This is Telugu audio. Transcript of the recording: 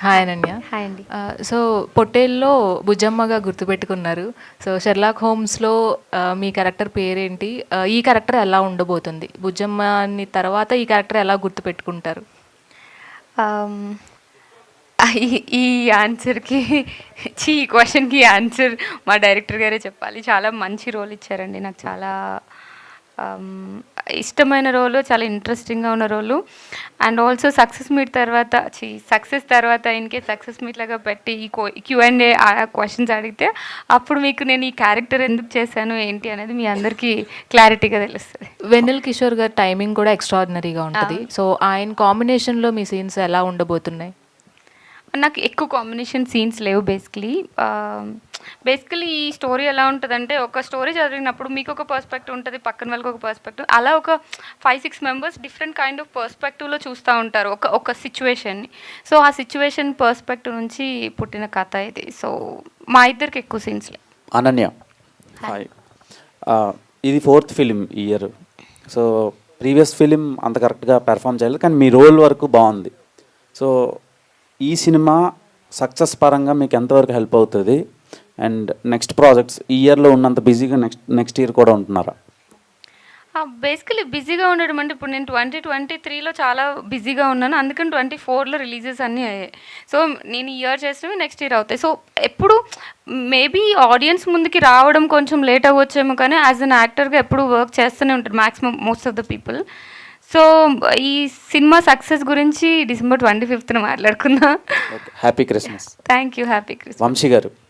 హాయ్ అనన్య. హాయ్ అండి. సో పొట్టేల్లో బుజ్జమ్మగా గుర్తుపెట్టుకున్నారు. సో షెర్లాక్ హోమ్స్లో మీ క్యారెక్టర్ పేరేంటి? ఈ క్యారెక్టర్ ఎలా ఉండబోతుంది? బుజ్జమ్మ అని తర్వాత ఈ క్యారెక్టర్ ఎలా గుర్తుపెట్టుకుంటారు? Um, ఈ ఆన్సర్కి ఈ క్వశ్చన్కి ఆన్సర్ మా డైరెక్టర్ గారే చెప్పాలి. చాలా మంచి రోల్ ఇచ్చారండి నాకు. చాలా ఇష్టమైన రోలు, చాలా ఇంట్రెస్టింగ్గా ఉన్న రోలు. అండ్ ఆల్సో సక్సెస్ తర్వాత ఇన్కేస్ సక్సెస్ మీట్ లాగా పెట్టి ఈ Q&A క్వశ్చన్స్ అడిగితే అప్పుడు మీకు నేను ఈ క్యారెక్టర్ ఎందుకు చేశాను ఏంటి అనేది మీ అందరికీ క్లారిటీగా తెలుస్తుంది. వెన్నెల్ కిషోర్ గారి టైమింగ్ కూడా ఎక్స్ట్రాడినరీగా ఉంటుంది. సో ఆయన కాంబినేషన్లో మీ సీన్స్ ఎలా ఉండబోతున్నాయి? నాకు ఎక్కువ కాంబినేషన్ సీన్స్ లేవు. బేసికలీ ఈ స్టోరీ ఎలా ఉంటుందంటే, ఒక స్టోరీ చదివినప్పుడు మీకు ఒక పర్స్పెక్టివ్ ఉంటుంది, పక్కన వాళ్ళకి ఒక పర్స్పెక్టివ్, అలా ఒక 5-6 మెంబర్స్ డిఫరెంట్ కైండ్ ఆఫ్ పర్స్పెక్టివ్లో చూస్తూ ఉంటారు ఒక సిచ్యువేషన్ని. సో ఆ సిచ్యువేషన్ పర్స్పెక్టివ్ నుంచి పుట్టిన కథ ఇది. సో మా ఇద్దరికి ఎక్కువ సీన్స్ లేవు. అనన్య, హాయ్. ఇది 4th ఫిలిం ఈ ఇయర్. సో ప్రీవియస్ ఫిలిం అంత కరెక్ట్గా పెర్ఫామ్ చేయలేదు, కానీ మీ రోల్ వరకు బాగుంది. సో ఈ సినిమా సక్సెస్ పరంగా మీకు ఎంతవరకు హెల్ప్ అవుతుంది? అండ్ నెక్స్ట్ ప్రాజెక్ట్స్ ఈ ఇయర్లో ఉన్నంత బిజీగా నెక్స్ట్ ఇయర్ కూడా ఉంటున్నారా? బేసికలీ బిజీగా ఉండడం అంటే, ఇప్పుడు నేను 2023లో చాలా బిజీగా ఉన్నాను, అందుకని 24లో రిలీజెస్ అన్నీ అయ్యాయి. సో నేను ఈ ఇయర్ చేసినవి నెక్స్ట్ ఇయర్ అవుతాయి. సో ఎప్పుడు మేబీ ఆడియన్స్ ముందుకి రావడం కొంచెం లేట్ అవ్వచ్చేమో, కానీ యాజ్ అన్ యాక్టర్గా ఎప్పుడు వర్క్ చేస్తూనే ఉంటారు maximum most of the people. So ఈ సినిమా సక్సెస్ గురించి December 25th మాట్లాడుకుందాం. Happy Christmas. Thank you. Happy Christmas. Vamshi గారు,